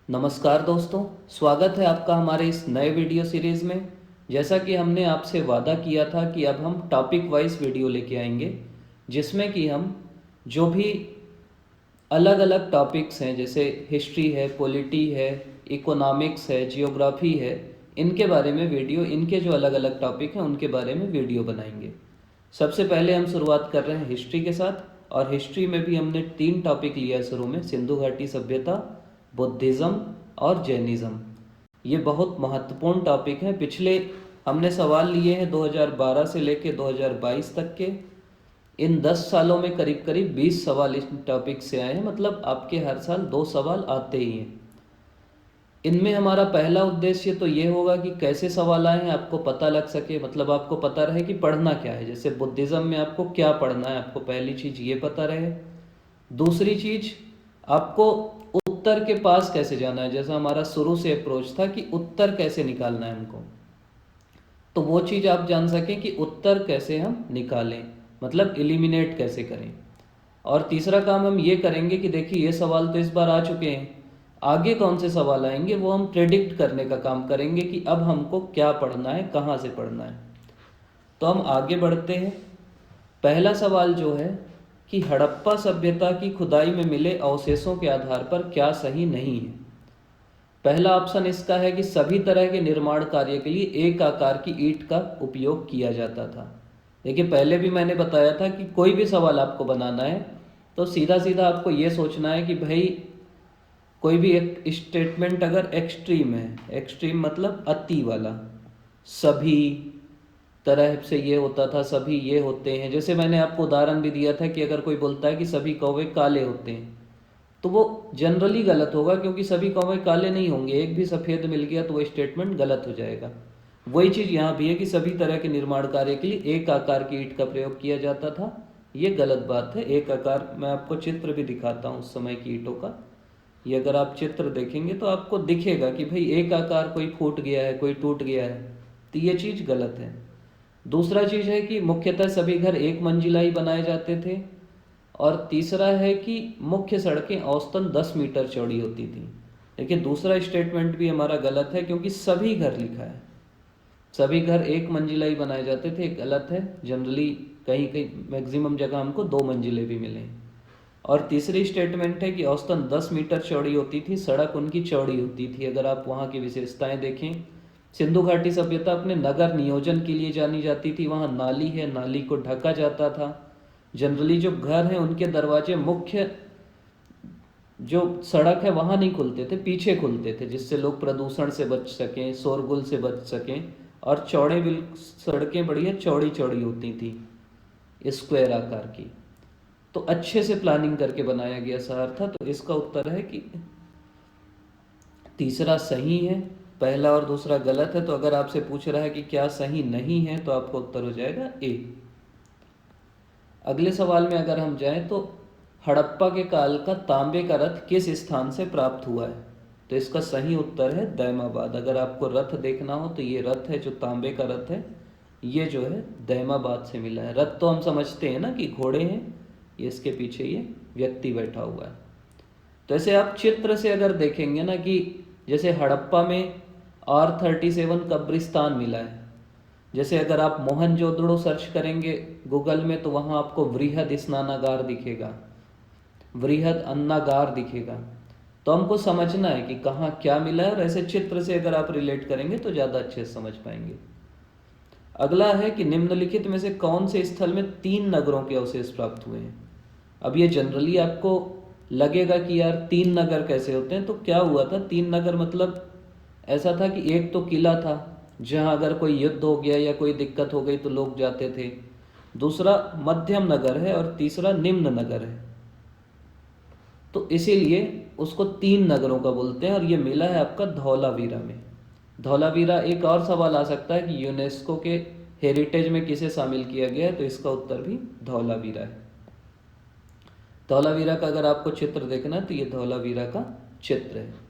नमस्कार दोस्तों, स्वागत है आपका हमारे इस नए वीडियो सीरीज़ में। जैसा कि हमने आपसे वादा किया था कि अब हम टॉपिक वाइज वीडियो लेके आएंगे, जिसमें कि हम जो भी अलग अलग टॉपिक्स हैं, जैसे हिस्ट्री है, पॉलिटी है, इकोनॉमिक्स है, जियोग्राफी है, इनके बारे में वीडियो, इनके जो अलग अलग टॉपिक हैं उनके बारे में वीडियो बनाएंगे। सबसे पहले हम शुरुआत कर रहे हैं हिस्ट्री के साथ, और हिस्ट्री में भी हमने 3 टॉपिक लिया है शुरू में: सिंधु घाटी सभ्यता, बुद्धिज़्म और जैनिज़्म। ये बहुत महत्वपूर्ण टॉपिक हैं। पिछले हमने सवाल लिए हैं 2012 से लेके 2022 तक के। इन 10 सालों में करीब करीब 20 सवाल इस टॉपिक से आए हैं, मतलब आपके हर साल 2 सवाल आते ही हैं। इनमें हमारा पहला उद्देश्य तो ये होगा कि कैसे सवाल आए हैं आपको पता लग सके, मतलब आपको पता रहे कि पढ़ना क्या है। जैसे बुद्धिज़्म में आपको क्या पढ़ना है, आपको पहली चीज़ ये पता रहे। दूसरी चीज़, आपको उत्तर के पास कैसे जाना है, जैसा हमारा शुरू से अप्रोच था कि उत्तर कैसे निकालना है हमको, तो वो चीज़ आप जान सकें कि उत्तर कैसे हम निकालें, मतलब एलिमिनेट कैसे करें। और तीसरा काम हम ये करेंगे कि देखिए, ये सवाल तो इस बार आ चुके हैं, आगे कौन से सवाल आएंगे वो हम प्रेडिक्ट करने का काम करेंगे कि अब हमको क्या पढ़ना है, कहाँ से पढ़ना है। तो हम आगे बढ़ते हैं। पहला सवाल जो है कि हड़प्पा सभ्यता की खुदाई में मिले अवशेषों के आधार पर क्या सही नहीं है। पहला ऑप्शन इसका है कि सभी तरह के निर्माण कार्य के लिए एक आकार की ईंट का उपयोग किया जाता था। देखिए, पहले भी मैंने बताया था कि कोई भी सवाल आपको बनाना है तो सीधा सीधा आपको ये सोचना है कि भाई, कोई भी एक स्टेटमेंट अगर एक्सट्रीम है, एक्सट्रीम मतलब अति वाला, सभी तरह से ये होता था, सभी ये होते हैं। जैसे मैंने आपको उदाहरण भी दिया था कि अगर कोई बोलता है कि सभी कौवे काले होते हैं, तो वो जनरली गलत होगा, क्योंकि सभी कौवे काले नहीं होंगे। एक भी सफ़ेद मिल गया तो वो स्टेटमेंट गलत हो जाएगा। वही चीज़ यहाँ भी है कि सभी तरह के निर्माण कार्य के लिए एक आकार की ईंट का प्रयोग किया जाता था, ये गलत बात है। एक आकार, मैं आपको चित्र भी दिखाता हूँ उस समय की ईंटों का। ये अगर आप चित्र देखेंगे तो आपको दिखेगा कि भाई एक आकार कोई फूट गया है, कोई टूट गया है, तो ये चीज़ गलत है। दूसरा चीज़ है कि मुख्यतः सभी घर एक मंजिला ही बनाए जाते थे। और तीसरा है कि मुख्य सड़कें औसतन 10 मीटर चौड़ी होती थी। देखिए, दूसरा स्टेटमेंट भी हमारा गलत है, क्योंकि सभी घर लिखा है, सभी घर एक मंजिला ही बनाए जाते थे, गलत है। जनरली कहीं कहीं मैक्सिमम जगह हमको 2 मंजिले भी मिले। और तीसरी स्टेटमेंट है कि औसतन 10 मीटर चौड़ी होती थी, सड़क उनकी चौड़ी होती थी। अगर आप वहाँ की विशेषताएं देखें, सिंधु घाटी सभ्यता अपने नगर नियोजन के लिए जानी जाती थी। वहाँ नाली है, नाली को ढका जाता था। जनरली जो घर हैं उनके दरवाजे मुख्य जो सड़क है वहाँ नहीं खुलते थे, पीछे खुलते थे, जिससे लोग प्रदूषण से बच सकें, शोरगुल से बच सकें। और चौड़े बिल सड़कें बढ़िया चौड़ी चौड़ी होती थी, स्क्वायर आकार की। तो अच्छे से प्लानिंग करके बनाया गया शहर था। तो इसका उत्तर है कि तीसरा सही है, पहला और दूसरा गलत है। तो अगर आपसे पूछ रहा है कि क्या सही नहीं है, तो आपका उत्तर हो जाएगा ए। अगले सवाल में अगर हम जाएं तो हड़प्पा के काल का तांबे का रथ किस स्थान से प्राप्त हुआ है, तो इसका सही उत्तर है दैमाबाद। अगर आपको रथ देखना हो तो ये रथ है जो तांबे का रथ है, ये जो है दैमाबाद से मिला है। रथ तो हम समझते हैं ना कि घोड़े हैं, ये इसके पीछे ये व्यक्ति बैठा हुआ है। तो ऐसे आप चित्र से अगर देखेंगे ना कि जैसे हड़प्पा में R37 कब्रिस्तान मिला है। जैसे अगर आप मोहनजोदड़ो सर्च करेंगे गूगल में तो वहाँ आपको वृहद स्नानागार दिखेगा, वृहद अन्नागार दिखेगा। तो हमको समझना है कि कहाँ क्या मिला है, और ऐसे चित्र से अगर आप रिलेट करेंगे तो ज़्यादा अच्छे से समझ पाएंगे। अगला है कि निम्नलिखित में से कौन से स्थल में 3 नगरों के अवशेष प्राप्त हुए हैं। अब ये जनरली आपको लगेगा कि यार 3 नगर कैसे होते हैं, तो क्या हुआ था, 3 नगर मतलब ऐसा था कि एक तो किला था जहाँ अगर कोई युद्ध हो गया या कोई दिक्कत हो गई तो लोग जाते थे, दूसरा मध्यम नगर है, और तीसरा निम्न नगर है। तो इसीलिए उसको 3 नगरों का बोलते हैं। और ये मिला है आपका धौलावीरा में। धौलावीरा, एक और सवाल आ सकता है कि यूनेस्को के हेरिटेज में किसे शामिल किया गया है, तो इसका उत्तर भी धौलावीरा है। धौलावीरा का अगर आपको चित्र देखना है तो ये धौलावीरा का चित्र है।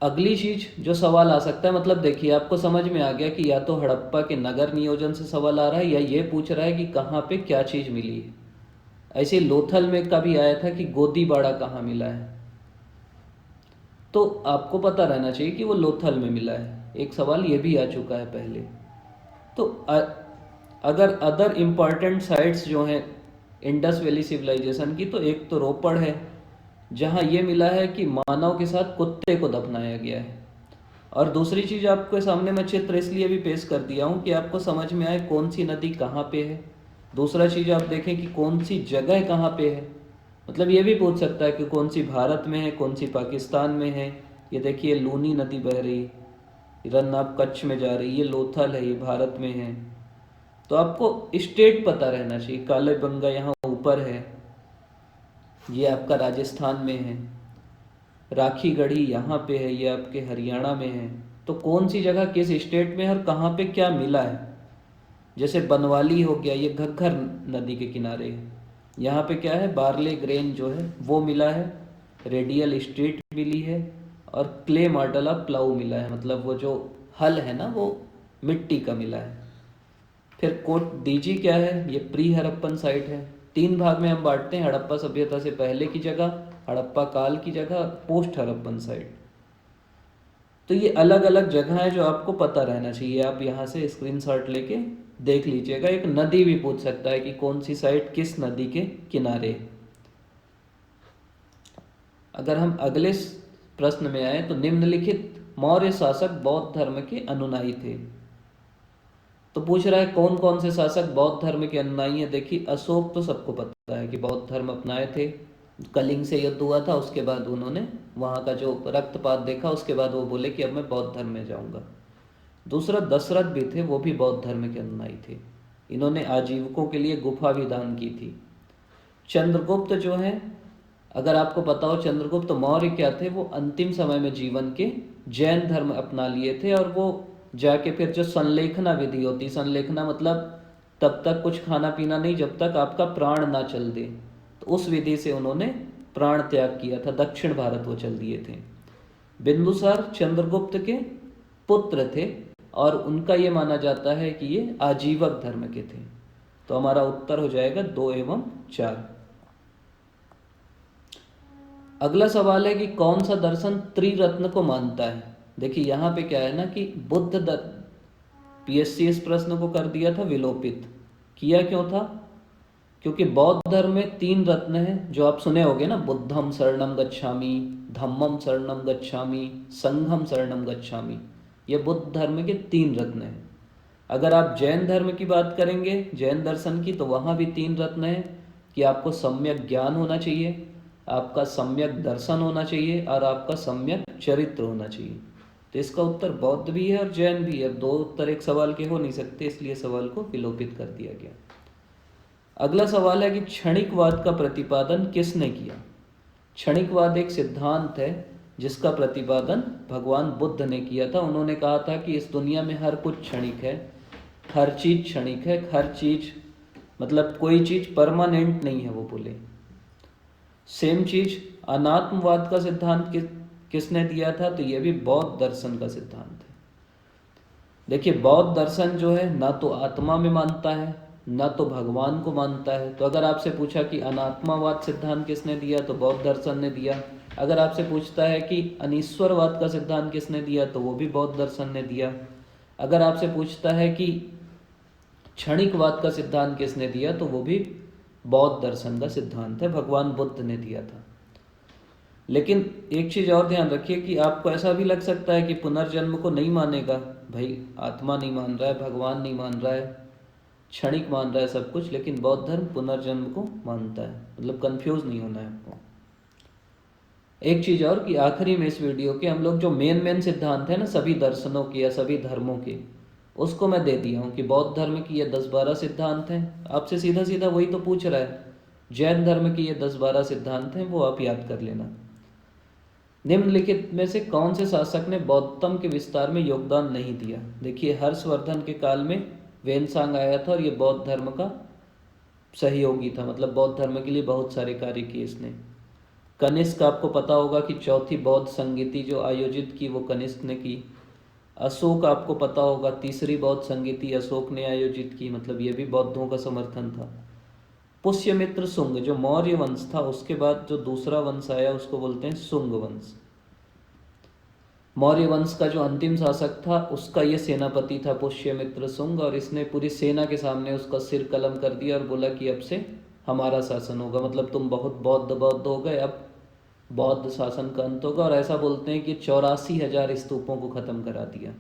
अगली चीज जो सवाल आ सकता है, मतलब देखिए आपको समझ में आ गया कि या तो हड़प्पा के नगर नियोजन से सवाल आ रहा है, या ये पूछ रहा है कि कहाँ पे क्या चीज़ मिली है। ऐसे लोथल में कभी आया था कि गोदीबाड़ा कहाँ मिला है, तो आपको पता रहना चाहिए कि वो लोथल में मिला है। एक सवाल ये भी आ चुका है पहले। तो अगर अदर इम्पॉर्टेंट साइट्स जो हैं इंडस वैली सिविलाइजेशन की, तो एक तो रोपड़ है जहाँ ये मिला है कि मानव के साथ कुत्ते को दफनाया गया है। और दूसरी चीज़ आपके सामने मैं चित्र इसलिए भी पेश कर दिया हूँ कि आपको समझ में आए कौन सी नदी कहाँ पे है। दूसरा चीज़ आप देखें कि कौन सी जगह कहाँ पे है। मतलब ये भी पूछ सकता है कि कौन सी भारत में है, कौन सी पाकिस्तान में है। ये देखिए लूनी नदी बह रही, रन्नाब कच्छ में जा रही, ये लोथल है, ये भारत में है। तो आपको स्टेट पता रहना चाहिए। कालीबंगा यहाँ ऊपर है, ये आपका राजस्थान में है। राखी गढ़ी यहाँ पे है, ये आपके हरियाणा में है। तो कौन सी जगह किस स्टेट में है और कहाँ पे क्या मिला है। जैसे बनवाली हो गया, ये घग्गर नदी के किनारे है। यहाँ पे क्या है, बार्ले ग्रेन जो है वो मिला है, रेडियल स्ट्रीट मिली है, और क्ले मॉडल ऑफ प्लाऊ मिला है। मतलब वो जो हल है ना वो मिट्टी का मिला है। फिर कोट डीजी क्या है, ये प्री हड़प्पन साइट है। 3 भाग में हम बांटते हैं, हड़प्पा सभ्यता से पहले की जगह, हड़प्पा काल की जगह, पोस्ट हड़प्पन साइट। तो ये अलग अलग जगह है जो आपको पता रहना चाहिए। आप यहाँ से स्क्रीनशॉट लेके देख लीजिएगा। एक नदी भी पूछ सकता है कि कौन सी साइट किस नदी के किनारे। अगर हम अगले प्रश्न में आए तो निम्नलिखित मौर्य शासक बौद्ध धर्म के अनुयायी थे। तो पूछ रहा है कौन कौन से शासक बौद्ध धर्म के अनुयायी हैं। देखिए अशोक तो सबको पता है कि बौद्ध धर्म अपनाए थे। कलिंग से युद्ध हुआ था, उसके बाद उन्होंने वहाँ का जो रक्तपात देखा, उसके बाद वो बोले कि अब मैं बौद्ध धर्म में जाऊँगा। दूसरा दशरथ भी थे, वो भी बौद्ध धर्म के अनुयायी थे। इन्होंने आजीविकों के लिए गुफा भी दान की थी। चंद्रगुप्त जो है, अगर आपको पता हो चंद्रगुप्त मौर्य क्या थे, वो अंतिम समय में जीवन के जैन धर्म अपना लिए थे। और वो जाके फिर जो संलेखना विधि होती, संलेखना मतलब तब तक कुछ खाना पीना नहीं जब तक आपका प्राण ना चल दे, तो उस विधि से उन्होंने प्राण त्याग किया था। दक्षिण भारत वो चल दिए थे। बिंदुसार चंद्रगुप्त के पुत्र थे और उनका ये माना जाता है कि ये आजीवक धर्म के थे। तो हमारा उत्तर हो जाएगा 2 एवं 4। अगला सवाल है कि कौन सा दर्शन त्रिरत्न को मानता है। देखिए यहाँ पे क्या है ना कि पीएससी इस प्रश्न को कर दिया था विलोपित। किया क्यों था, क्योंकि बौद्ध धर्म में 3 रत्न हैं जो आप सुने होंगे ना, बुद्धम शरणम गच्छामि, धम्मम शरणम गच्छामि, संघम शरणम गच्छामि। ये बुद्ध धर्म के 3 रत्न हैं। अगर आप जैन धर्म की बात करेंगे, जैन दर्शन की, तो वहाँ भी 3 रत्न हैं कि आपको सम्यक ज्ञान होना चाहिए, आपका सम्यक दर्शन होना चाहिए और आपका सम्यक चरित्र होना चाहिए। तो इसका उत्तर बौद्ध भी है और जैन भी है। 2 उत्तर एक सवाल के हो नहीं सकते, इसलिए सवाल को विलोपित कर दिया गया। अगला सवाल है कि क्षणिकवाद का प्रतिपादन किसने किया। क्षणिकवाद एक सिद्धांत है जिसका प्रतिपादन भगवान बुद्ध ने किया था। उन्होंने कहा था कि इस दुनिया में हर कुछ क्षणिक है, हर चीज क्षणिक है, हर चीज मतलब कोई चीज परमानेंट नहीं है, वो बोले। सेम चीज अनात्मवाद का सिद्धांत किसने दिया था, तो ये भी बौद्ध दर्शन का सिद्धांत है। देखिए बौद्ध दर्शन जो है ना तो आत्मा में मानता है ना तो भगवान को मानता है। तो अगर आपसे पूछा कि अनात्मावाद सिद्धांत किसने दिया, तो बौद्ध दर्शन ने दिया। अगर आपसे पूछता है कि अनीश्वरवाद का सिद्धांत किसने दिया, तो वो भी बौद्ध दर्शन ने दिया। अगर आपसे पूछता है कि क्षणिकवाद का सिद्धांत किसने दिया, तो वो भी बौद्ध दर्शन का सिद्धांत है, भगवान बुद्ध ने दिया था। लेकिन एक चीज़ और ध्यान रखिए कि आपको ऐसा भी लग सकता है कि पुनर्जन्म को नहीं मानेगा। भाई आत्मा नहीं मान रहा है, भगवान नहीं मान रहा है, क्षणिक मान रहा है सब कुछ, लेकिन बौद्ध धर्म पुनर्जन्म को मानता है। मतलब कंफ्यूज नहीं होना है आपको। एक चीज़ और कि आखिरी में इस वीडियो के हम लोग जो मेन सिद्धांत है ना सभी दर्शनों के या सभी धर्मों के, उसको मैं दे दिया हूँ कि बौद्ध धर्म की ये 10-12 सिद्धांत हैं। आपसे सीधा सीधा वही तो पूछ रहा है। जैन धर्म की ये 10-12 सिद्धांत हैं, वो आप याद कर लेना। निम्नलिखित में से कौन से शासक ने बौद्धत्म के विस्तार में योगदान नहीं दिया। देखिए हर्षवर्धन के काल में वेनसांग आया था और ये बौद्ध धर्म का सहयोगी था। मतलब बौद्ध धर्म के लिए बहुत सारे कार्य किए इसने। कनिष्क आपको पता होगा कि चौथी बौद्ध संगीति जो आयोजित की वो कनिष्क ने की। अशोक आपको पता होगा तीसरी बौद्ध संगीति अशोक ने आयोजित की। मतलब ये भी बौद्धों का समर्थन था। पुष्यमित्र शुंग जो मौर्य वंश था, उसके बाद जो दूसरा वंश आया उसको बोलते हैं शुंग वंश। मौर्य वंश का जो अंतिम शासक था उसका ये सेनापति था पुष्यमित्र शुंग, और इसने पूरी सेना के सामने उसका सिर कलम कर दिया और बोला कि अब से हमारा शासन होगा, मतलब तुम बहुत बौद्ध बौद्ध हो गए, अब बौद्ध शासन का अंत होगा। और ऐसा बोलते हैं कि 84,000 स्तूपों को खत्म करा दिया।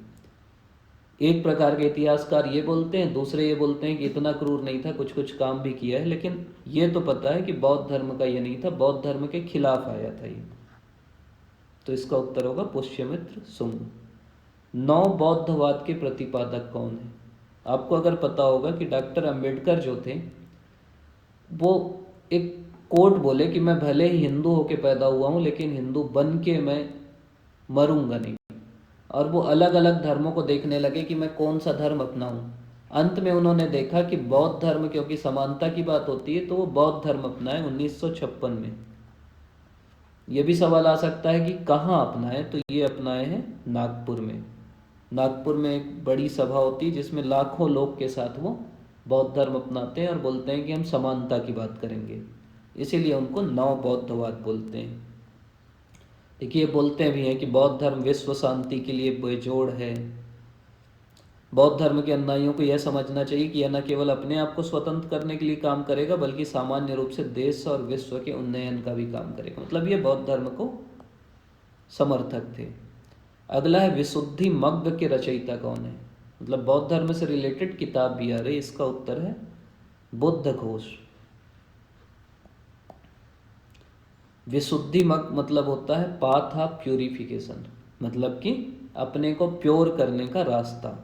एक प्रकार के इतिहासकार ये बोलते हैं, दूसरे ये बोलते हैं कि इतना क्रूर नहीं था, कुछ कुछ काम भी किया है, लेकिन ये तो पता है कि बौद्ध धर्म का ये नहीं था, बौद्ध धर्म के खिलाफ आया था ये। तो इसका उत्तर होगा पुष्यमित्र शुंग। 9 बौद्धवाद के प्रतिपादक कौन है? आपको अगर पता होगा कि डॉक्टर अंबेडकर जो थे वो एक कोट बोले कि मैं भले ही हिंदू होके पैदा हुआ हूँ लेकिन हिंदू बन के मैं मरूंगा नहीं, और वो अलग अलग धर्मों को देखने लगे कि मैं कौन सा धर्म अपनाऊं। अंत में उन्होंने देखा कि बौद्ध धर्म, क्योंकि समानता की बात होती है, तो वो बौद्ध धर्म अपनाए 1956 में। ये भी सवाल आ सकता है कि कहाँ अपनाए, तो ये अपनाए हैं नागपुर में। नागपुर में एक बड़ी सभा होती है जिसमें लाखों लोग के साथ वो बौद्ध धर्म अपनाते हैं और बोलते हैं कि हम समानता की बात करेंगे, इसीलिए उनको नव बौद्धवाद बोलते हैं। देखिए बोलते भी हैं कि बौद्ध धर्म विश्व शांति के लिए बेजोड़ है। बौद्ध धर्म के अनुयायियों को यह समझना चाहिए कि यह न केवल अपने आप को स्वतंत्र करने के लिए काम करेगा बल्कि सामान्य रूप से देश और विश्व के उन्नयन का भी काम करेगा, मतलब ये बौद्ध धर्म को समर्थक थे। अगला है विशुद्धि मग्ग के रचयिता कौन है? मतलब बौद्ध धर्म से रिलेटेड किताब भी आ रही, इसका उत्तर है बुद्ध घोष। विशुद्धि मग्ग मतलब होता है पाथ ऑफ प्यूरिफिकेशन, मतलब कि अपने को प्योर करने का रास्ता।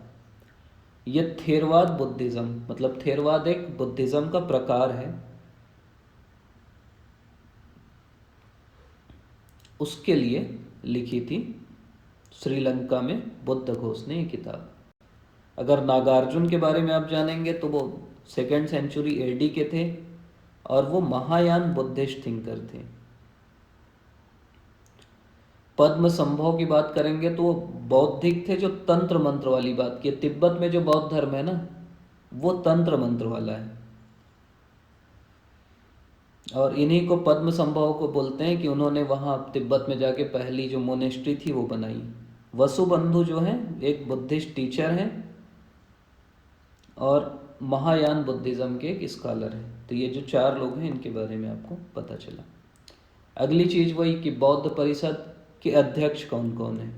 ये थेरवाद बुद्धिज्म, मतलब थेरवाद एक बुद्धिज्म का प्रकार है, उसके लिए लिखी थी श्रीलंका में बुद्ध घोष ने ये किताब। अगर नागार्जुन के बारे में आप जानेंगे तो वो 2nd सेंचुरी एडी के थे और वो महायान बुद्धिस्ट थिंकर थे। पद्म संभव की बात करेंगे तो वो बौद्धिक थे जो तंत्र मंत्र वाली बात की। तिब्बत में जो बौद्ध धर्म है ना वो तंत्र मंत्र वाला है, और इन्हीं को पद्म संभव को बोलते हैं कि उन्होंने वहाँ तिब्बत में जाके पहली जो मोनेस्ट्री थी वो बनाई। वसुबंधु जो हैं एक बुद्धिस्ट टीचर हैं और महायान बुद्धिज्म के एक स्कॉलर हैं। तो ये जो 4 लोग हैं इनके बारे में आपको पता चला। अगली चीज़ वही कि बौद्ध परिषद के अध्यक्ष कौन कौन है।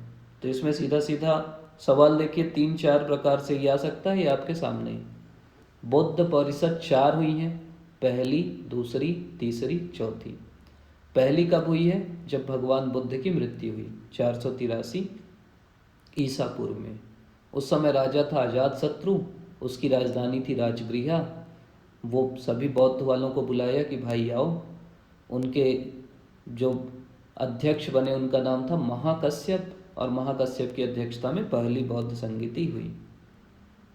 तो इसमें सीधा सीधा सवाल देखिए 3-4 प्रकार से ये आ सकता है, ये आपके सामने ही। बौद्ध परिषद 4 हुई हैं, पहली, दूसरी, तीसरी, चौथी। पहली कब हुई है? जब भगवान बुद्ध की मृत्यु हुई 483 ईसा पूर्व में। उस समय राजा था अजातशत्रु, उसकी राजधानी थी राजगृहा। वो सभी बौद्ध वालों को बुलाया कि भाई आओ। उनके जो अध्यक्ष बने उनका नाम था महाकश्यप, और महाकश्यप की अध्यक्षता में पहली बौद्ध संगीति हुई।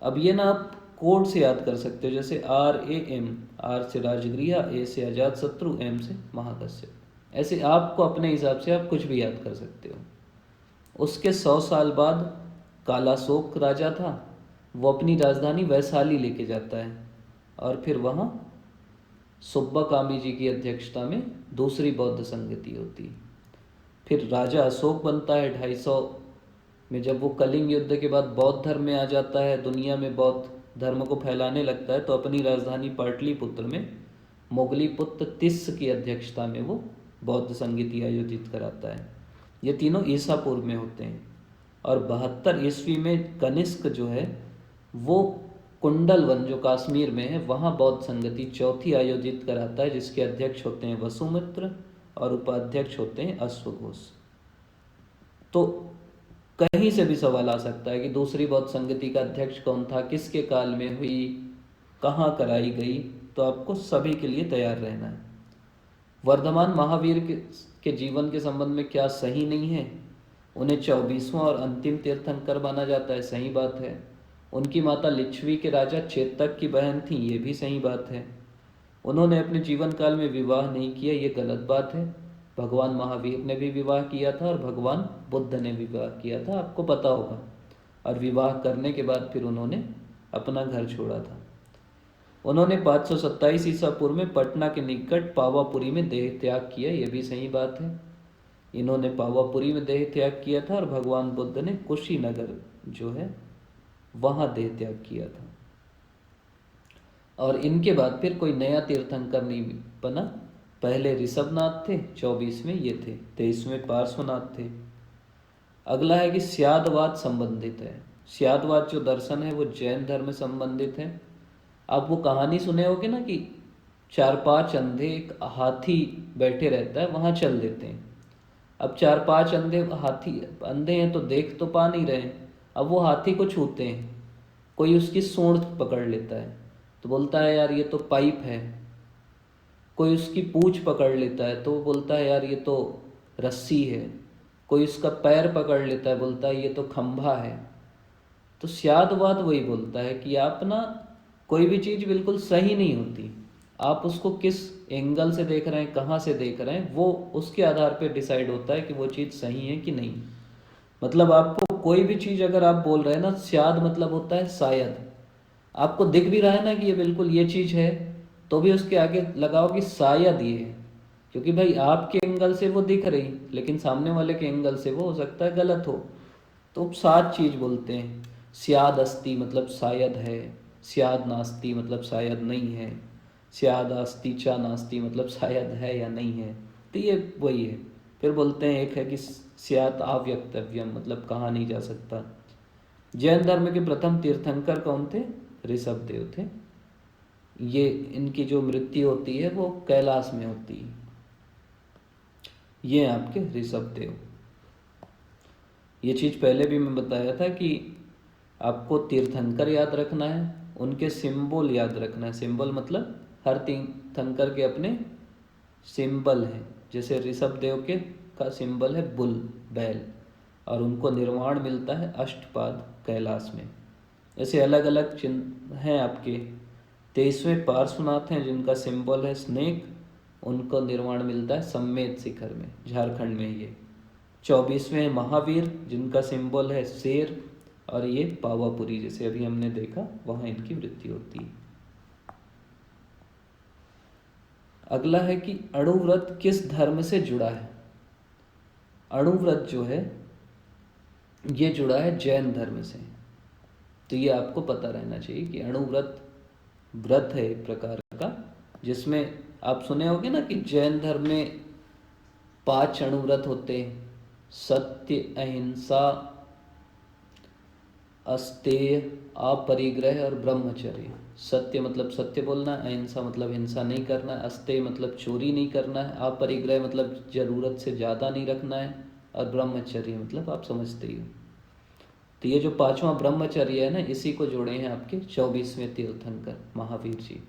अब ये ना आप कोड से याद कर सकते हो, जैसे RAM, R से राजगृहा, A से अजातशत्रु, M से महाकश्यप। ऐसे आपको अपने हिसाब से आप कुछ भी याद कर सकते हो। उसके 100 साल बाद कालाशोक राजा था, वो अपनी राजधानी वैशाली लेके जाता है और फिर वहाँ सुब्बा कामी जी की अध्यक्षता में दूसरी बौद्ध संगति होती है। फिर राजा अशोक बनता है 250 में, जब वो कलिंग युद्ध के बाद बौद्ध धर्म में आ जाता है, दुनिया में बौद्ध धर्म को फैलाने लगता है, तो अपनी राजधानी पाटलिपुत्र में मोगलीपुत्र तिस्स की अध्यक्षता में वो बौद्ध संगीति आयोजित कराता है। ये तीनों ईसा पूर्व में होते हैं। और 72 ईस्वी में कनिष्क जो है वो कुंडलवन जो कश्मीर में है वहाँ बौद्ध संगति चौथी आयोजित कराता है, जिसके अध्यक्ष होते हैं वसुमित्र और उपाध्यक्ष होते हैं अश्वघोष। तो कहीं से भी सवाल आ सकता है कि दूसरी बौद्ध संगति का अध्यक्ष कौन था, किसके काल में हुई, कहाँ कराई गई, तो आपको सभी के लिए तैयार रहना है। वर्धमान महावीर के जीवन के संबंध में क्या सही नहीं है? उन्हें 24वां और अंतिम तीर्थंकर माना जाता है, सही बात है। उनकी माता लिच्छवी के राजा चेतक की बहन थी, ये भी सही बात है। उन्होंने अपने जीवन काल में विवाह नहीं किया, ये गलत बात है। भगवान महावीर ने भी विवाह किया था और भगवान बुद्ध ने विवाह किया था, आपको पता होगा। और विवाह करने के बाद फिर उन्होंने अपना घर छोड़ा था। उन्होंने 527 ईसा पूर्व में पटना के निकट पावापुरी में देह त्याग किया, ये भी सही बात है। इन्होंने पावापुरी में देह त्याग किया था और भगवान बुद्ध ने कुशीनगर जो है वहाँ देह त्याग किया था। और इनके बाद फिर कोई नया तीर्थंकर नहीं बना। पहले ऋषभनाथ थे, 24वें ये थे, 23वें पार्श्वनाथ थे। अगला है कि स्यादवाद संबंधित है। स्यादवाद जो दर्शन है वो जैन धर्म में संबंधित है। आप वो कहानी सुने होगे ना कि 4-5 अंधे एक हाथी बैठे रहता है, वहाँ चल देते हैं। अब 4-5 अंधे हाथी अंधे हैं तो देख तो पा नहीं रहे हैं। अब वो हाथी को छूते हैं, कोई उसकी सूंड पकड़ लेता है तो बोलता है यार ये तो पाइप है। कोई उसकी पूंछ पकड़ लेता है तो वो बोलता है यार ये तो रस्सी है। कोई उसका पैर पकड़ लेता है, बोलता है ये तो खंभा है। तो स्यादवाद वही बोलता है कि आप ना कोई भी चीज़ बिल्कुल सही नहीं होती, आप उसको किस एंगल से देख रहे हैं, कहाँ से देख रहे हैं, वो उसके आधार पे डिसाइड होता है कि वो चीज़ सही है कि नहीं। मतलब आपको कोई भी चीज़ अगर आप बोल रहे हैं ना, स्याद मतलब होता है शायद। आपको दिख भी रहा है ना कि ये बिल्कुल ये चीज़ है, तो भी उसके आगे लगाओ कि शायद ये है, क्योंकि भाई आपके एंगल से वो दिख रही लेकिन सामने वाले के एंगल से वो हो सकता है गलत हो। तो सात चीज़ बोलते हैं। स्याद अस्ति मतलब शायद है, स्याद नास्ति मतलब शायद नहीं है, स्याद अस्ति चा नास्ति मतलब शायद है या नहीं है। तो ये वही है। फिर बोलते हैं एक है कि स्यात अव्यक्तव्यम मतलब कहा नहीं जा सकता। जैन धर्म के प्रथम तीर्थंकर कौन थे? ऋषभदेव थे। ये इनकी जो मृत्यु होती है वो कैलाश में होती है। ये आपके ऋषभदेव। ये चीज़ पहले भी मैं बताया था कि आपको तीर्थंकर याद रखना है, उनके सिंबल याद रखना है। सिंबल मतलब हर तीर्थंकर के अपने सिंबल हैं। जैसे ऋषभदेव के का सिंबल है बुल, बैल, और उनको निर्वाण मिलता है अष्टपाद कैलाश में। ऐसे अलग अलग चिन्ह हैं आपके। 23वें पार्श्वनाथ हैं जिनका सिंबल है स्नेक, उनको निर्वाण मिलता है सम्मेद शिखर में, झारखंड में ये। 24वें महावीर जिनका सिंबल है शेर, और ये पावापुरी जैसे अभी हमने देखा वहाँ इनकी मृत्यु होती है। अगला है कि अणुव्रत किस धर्म से जुड़ा है? अणुव्रत जो है ये जुड़ा है जैन धर्म से। तो ये आपको पता रहना चाहिए कि अणुव्रत व्रत है एक प्रकार का, जिसमें आप सुने होंगे ना कि जैन धर्म में 5 अणुव्रत होते हैं। सत्य, अहिंसा, अस्तेय, अपरिग्रह और ब्रह्मचर्य। सत्य मतलब सत्य बोलना, अहिंसा मतलब हिंसा नहीं करना, अस्तेय मतलब चोरी नहीं करना है, अपरिग्रह मतलब ज़रूरत से ज़्यादा नहीं रखना है, और ब्रह्मचर्य मतलब आप समझते ही हो। तो ये जो 5वां ब्रह्मचर्य है ना, इसी को जोड़े हैं आपके 24वें तीर्थंकर महावीर जी।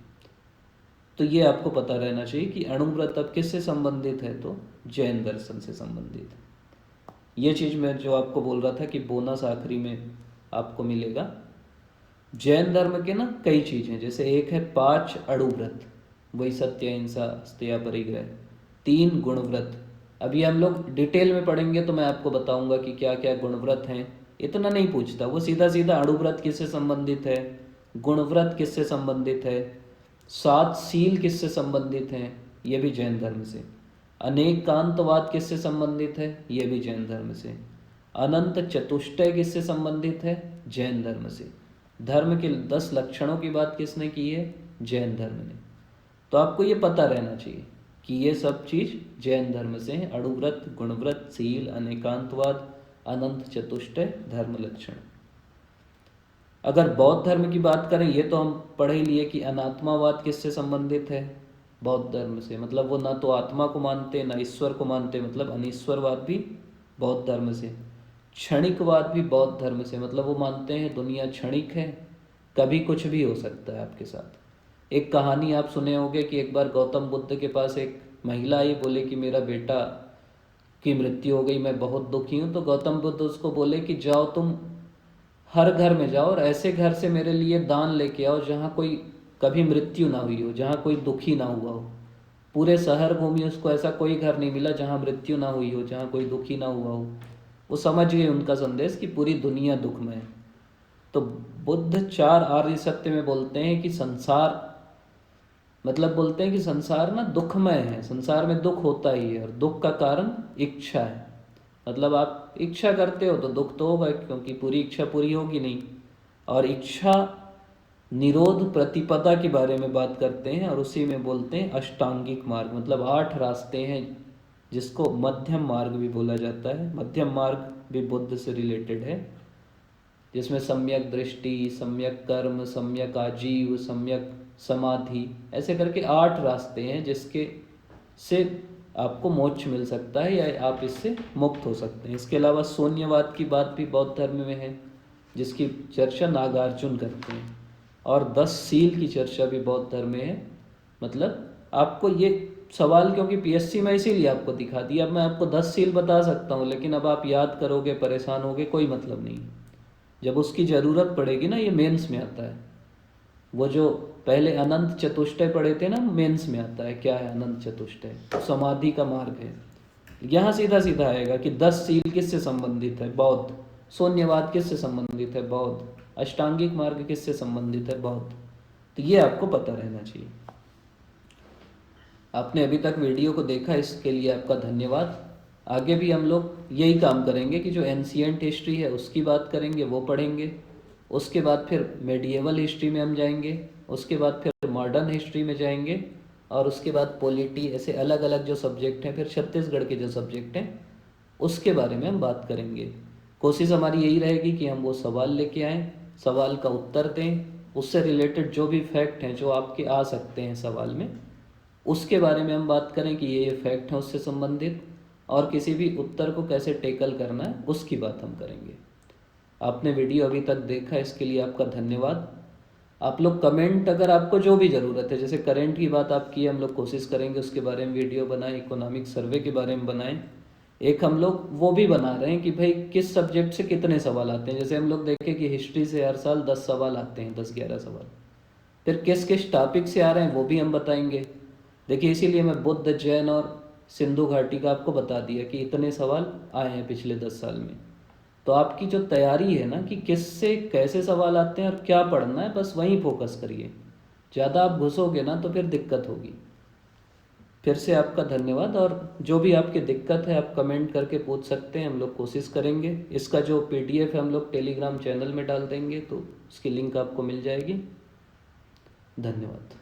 तो ये आपको पता रहना चाहिए कि अणुव्रत अब किससे संबंधित है? तो जैन दर्शन से संबंधित है। ये चीज़ मैं जो आपको बोल रहा था कि बोनस आखिरी में आपको मिलेगा। जैन धर्म के ना कई चीज़ें, जैसे एक है 5 अणुव्रत, वही सत्य, अहिंसा, अस्तेय, परिग्रह। 3 गुणव्रत, अभी हम लोग डिटेल में पढ़ेंगे तो मैं आपको बताऊंगा कि क्या क्या गुणव्रत हैं। इतना नहीं पूछता वो, सीधा सीधा अणुव्रत किससे संबंधित है, गुणव्रत किससे संबंधित है, 7 शील किससे संबंधित हैं, ये भी जैन धर्म से। अनेकांतवाद किससे संबंधित है, ये भी जैन धर्म से। अनंत चतुष्टय किससे संबंधित है, जैन धर्म से। धर्म के 10 लक्षणों की बात किसने की है, जैन धर्म ने। तो आपको ये पता रहना चाहिए कि ये सब चीज़ जैन धर्म से हैं। अणुव्रत, गुणव्रत, शील, अनेकांतवाद, अनंत चतुष्टय, धर्म लक्षण। अगर बौद्ध धर्म की बात करें, ये तो हम पढ़ ही लिए कि अनात्मावाद किससे संबंधित है, बौद्ध धर्म से। मतलब वो ना तो आत्मा को मानते ना ईश्वर को मानते, मतलब अनीश्वरवाद भी बौद्ध धर्म से। क्षणिकवाद भी बौद्ध धर्म से, मतलब वो मानते हैं दुनिया क्षणिक है, कभी कुछ भी हो सकता है आपके साथ। एक कहानी आप सुने होंगे कि एक बार गौतम बुद्ध के पास एक महिला आई, बोले कि मेरा बेटा की मृत्यु हो गई, मैं बहुत दुखी हूँ। तो गौतम बुद्ध उसको बोले कि जाओ तुम हर घर में जाओ और ऐसे घर से मेरे लिए दान लेके आओ जहाँ कोई कभी मृत्यु ना हुई हो, जहाँ कोई दुखी ना हुआ हो। पूरे शहर घूमी, उसको ऐसा कोई घर नहीं मिला जहाँ मृत्यु ना हुई हो, जहाँ कोई दुखी ना हुआ हो। वो समझ गए उनका संदेश कि पूरी दुनिया दुखमय है। तो बुद्ध 4 आर्य सत्य में बोलते हैं कि संसार मतलब बोलते हैं कि संसार ना दुखमय है, संसार में दुख होता ही है और दुख का कारण इच्छा है। मतलब आप इच्छा करते हो तो दुख तो होगा, क्योंकि पूरी इच्छा पूरी होगी नहीं। और इच्छा निरोध प्रतिपदा के बारे में बात करते हैं और उसी में बोलते हैं अष्टांगिक मार्ग, मतलब 8 रास्ते हैं जिसको मध्यम मार्ग भी बोला जाता है। मध्यम मार्ग भी बुद्ध से रिलेटेड है, जिसमें सम्यक दृष्टि, सम्यक कर्म, सम्यक आजीव, सम्यक समाधि, ऐसे करके 8 रास्ते हैं जिसके से आपको मोक्ष मिल सकता है या आप इससे मुक्त हो सकते हैं। इसके अलावा शून्यवाद की बात भी बौद्ध धर्म में है, जिसकी चर्चा नागार्जुन करते हैं। और 10 सील की चर्चा भी बौद्ध धर्म में है। मतलब आपको ये सवाल क्योंकि पीएससी में इसीलिए आपको दिखा दिया। अब मैं आपको 10 सील बता सकता हूँ, लेकिन अब आप याद करोगे, परेशान होगे, कोई मतलब नहीं। जब उसकी ज़रूरत पड़ेगी ना, ये मेंस में आता है। वो जो पहले अनंत चतुष्टय पढ़े थे ना, मेंस में आता है। क्या है अनंत चतुष्टय? समाधि का मार्ग है। यहाँ सीधा सीधा आएगा कि 10 सील किससे संबंधित है? बौद्ध। शून्यवाद किससे संबंधित है? बौद्ध। अष्टांगिक मार्ग किससे संबंधित है? बौद्ध। तो ये आपको पता रहना चाहिए। आपने अभी तक वीडियो को देखा, इसके लिए आपका धन्यवाद। आगे भी हम लोग यही काम करेंगे कि जो एंशिएंट हिस्ट्री है उसकी बात करेंगे, वो पढ़ेंगे। उसके बाद फिर मेडिएवल हिस्ट्री में हम जाएंगे, उसके बाद फिर मॉडर्न हिस्ट्री में जाएंगे, और उसके बाद पॉलिटी, ऐसे अलग अलग जो सब्जेक्ट हैं, फिर छत्तीसगढ़ के जो सब्जेक्ट हैं उसके बारे में हम बात करेंगे। कोशिश हमारी यही रहेगी कि हम वो सवाल लेके आएँ, सवाल का उत्तर दें, उससे रिलेटेड जो भी फैक्ट हैं जो आपके आ सकते हैं सवाल में, उसके बारे में हम बात करें कि ये फैक्ट हैं उससे संबंधित, और किसी भी उत्तर को कैसे टेकल करना है उसकी बात हम करेंगे। आपने वीडियो अभी तक देखा, इसके लिए आपका धन्यवाद। आप लोग कमेंट, अगर आपको जो भी ज़रूरत है, जैसे करंट की बात आप की, हम लोग कोशिश करेंगे उसके बारे में वीडियो बनाएं, इकोनॉमिक सर्वे के बारे में बनाएं। एक हम लोग वो भी बना रहे हैं कि भाई किस सब्जेक्ट से कितने सवाल आते हैं। जैसे हम लोग देखें कि हिस्ट्री से हर साल 10 सवाल आते हैं, 10-11 सवाल। फिर किस किस टॉपिक से आ रहे हैं वो भी हम बताएंगे। देखिए, इसीलिए मैं बुद्ध, जैन और सिंधु घाटी का आपको बता दिया कि इतने सवाल आए हैं पिछले 10 साल में। तो आपकी जो तैयारी है ना कि किससे कैसे सवाल आते हैं और क्या पढ़ना है, बस वहीं फोकस करिए। ज़्यादा आप घुसोगे ना तो फिर दिक्कत होगी। फिर से आपका धन्यवाद। और जो भी आपकी दिक्कत है आप कमेंट करके पूछ सकते हैं, हम लोग कोशिश करेंगे। इसका जो PDF है हम लोग टेलीग्राम चैनल में डाल देंगे, तो उसकी लिंक आपको मिल जाएगी। धन्यवाद।